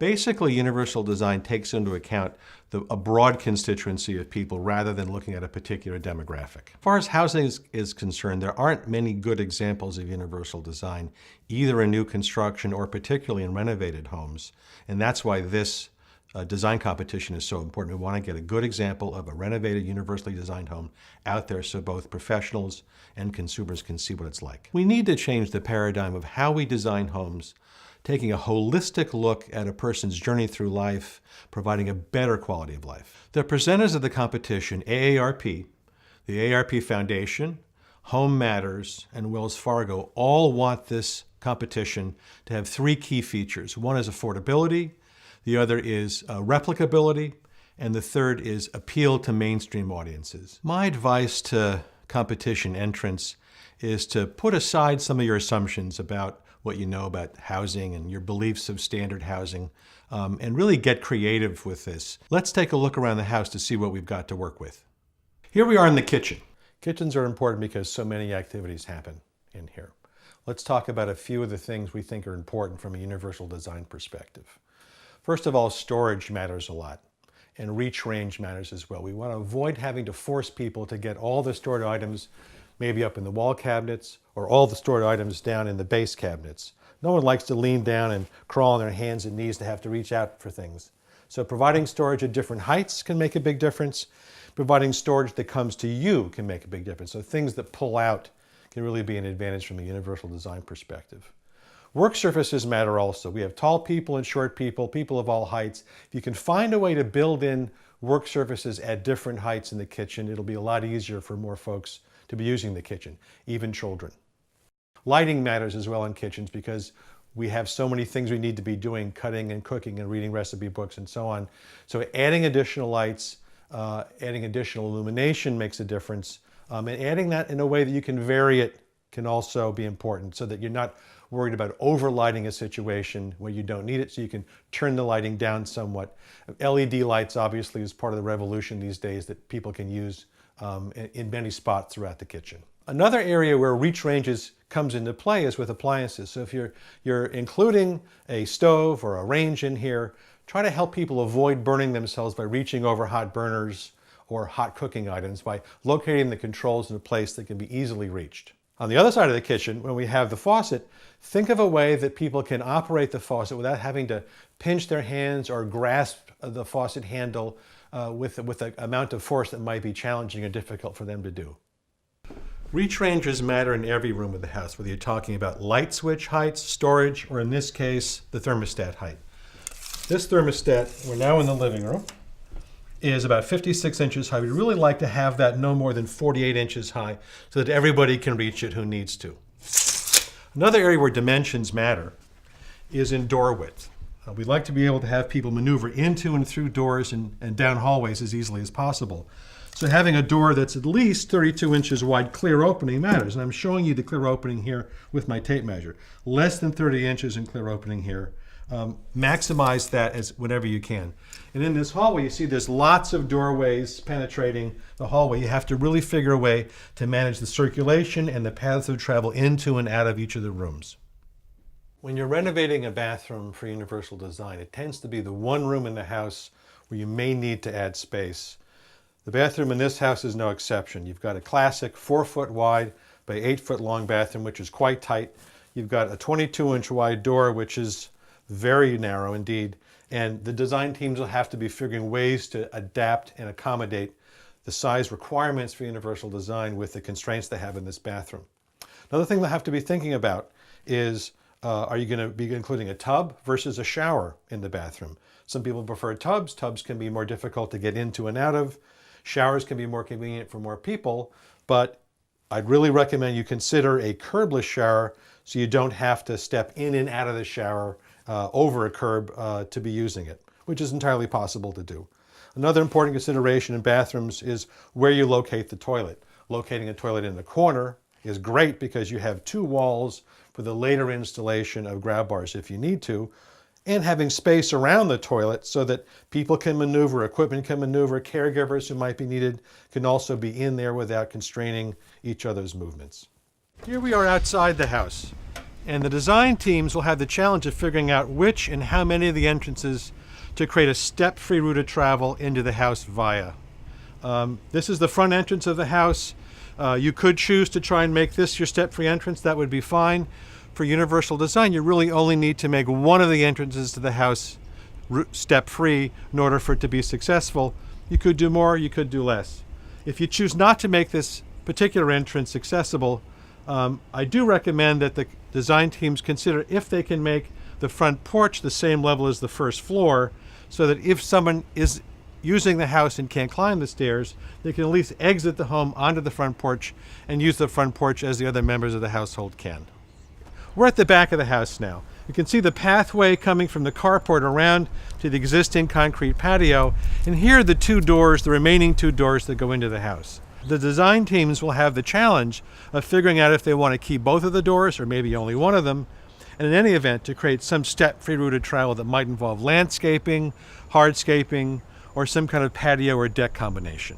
Basically, universal design takes into account a broad constituency of people rather than looking at a particular demographic. As far as housing is concerned, there aren't many good examples of universal design, either in new construction or particularly in renovated homes. And that's why this design competition is so important. We want to get a good example of a renovated, universally designed home out there so both professionals and consumers can see what it's like. We need to change the paradigm of how we design homes, taking a holistic look at a person's journey through life, providing a better quality of life. The presenters of the competition, AARP, the AARP Foundation, Home Matters, and Wells Fargo all want this competition to have three key features. One is affordability, the other is replicability, and the third is appeal to mainstream audiences. My advice to competition entrants is to put aside some of your assumptions about what you know about housing and your beliefs of standard housing, and really get creative with this. Let's take a look around the house to see what we've got to work with. Here we are in the kitchen. Kitchens are important because so many activities happen in here. Let's talk about a few of the things we think are important from a universal design perspective. First of all, storage matters a lot, and reach range matters as well. We want to avoid having to force people to get all the stored items maybe up in the wall cabinets, or all the stored items down in the base cabinets. No one likes to lean down and crawl on their hands and knees to have to reach out for things. So providing storage at different heights can make a big difference. Providing storage that comes to you can make a big difference. So things that pull out can really be an advantage from a universal design perspective. Work surfaces matter also. We have tall people and short people, people of all heights. If you can find a way to build in work surfaces at different heights in the kitchen, it'll be a lot easier for more folks to be using the kitchen, even children. Lighting matters as well in kitchens because we have so many things we need to be doing, cutting and cooking and reading recipe books and so on. So adding additional lights, adding additional illumination makes a difference. And adding that in a way that you can vary it can also be important so that you're not worried about overlighting a situation where you don't need it, so you can turn the lighting down somewhat. LED lights obviously is part of the revolution these days that people can use in many spots throughout the kitchen. Another area where reach ranges comes into play is with appliances. So if you're including a stove or a range in here, try to help people avoid burning themselves by reaching over hot burners or hot cooking items by locating the controls in a place that can be easily reached. On the other side of the kitchen, when we have the faucet, think of a way that people can operate the faucet without having to pinch their hands or grasp the faucet handle with an amount of force that might be challenging or difficult for them to do. Reach ranges matter in every room of the house, whether you're talking about light switch heights, storage, or in this case, the thermostat height. This thermostat, we're now in the living room, is about 56 inches high. We'd really like to have that no more than 48 inches high so that everybody can reach it who needs to. Another area where dimensions matter is in door width. We'd like to be able to have people maneuver into and through doors and down hallways as easily as possible. So having a door that's at least 32 inches wide, clear opening matters. And I'm showing you the clear opening here with my tape measure. Less than 30 inches in clear opening here. Maximize that as whenever you can. And in this hallway, you see there's lots of doorways penetrating the hallway. You have to really figure a way to manage the circulation and the paths of travel into and out of each of the rooms. When you're renovating a bathroom for universal design, it tends to be the one room in the house where you may need to add space. The bathroom in this house is no exception. You've got a classic 4-foot wide by 8-foot long bathroom, which is quite tight. You've got a 22-inch wide door, which is very narrow indeed. And the design teams will have to be figuring ways to adapt and accommodate the size requirements for universal design with the constraints they have in this bathroom. Another thing they'll have to be thinking about is are you going to be including a tub versus a shower in the bathroom? Some people prefer tubs. Tubs can be more difficult to get into and out of. Showers can be more convenient for more people, but I'd really recommend you consider a curbless shower so you don't have to step in and out of the shower over a curb to be using it, which is entirely possible to do. Another important consideration in bathrooms is where you locate the toilet. Locating a toilet in the corner is great because you have two walls for the later installation of grab bars if you need to, and having space around the toilet so that people can maneuver, equipment can maneuver, caregivers who might be needed can also be in there without constraining each other's movements. Here we are outside the house, And the design teams will have the challenge of figuring out which and how many of the entrances to create a step-free route of travel into the house via. This is the front entrance of the house. You could choose to try and make this your step-free entrance. That would be fine. For universal design, you really only need to make one of the entrances to the house step-free in order for it to be successful. You could do more, you could do less. If you choose not to make this particular entrance accessible, I do recommend that the design teams consider if they can make the front porch the same level as the first floor, so that if someone is using the house and can't climb the stairs, they can at least exit the home onto the front porch and use the front porch as the other members of the household can. We're at the back of the house now. You can see the pathway coming from the carport around to the existing concrete patio, and here are the two doors, the remaining two doors that go into the house. The design teams will have the challenge of figuring out if they want to keep both of the doors or maybe only one of them, and in any event to create some step-free route of travel that might involve landscaping, hardscaping, or some kind of patio or deck combination.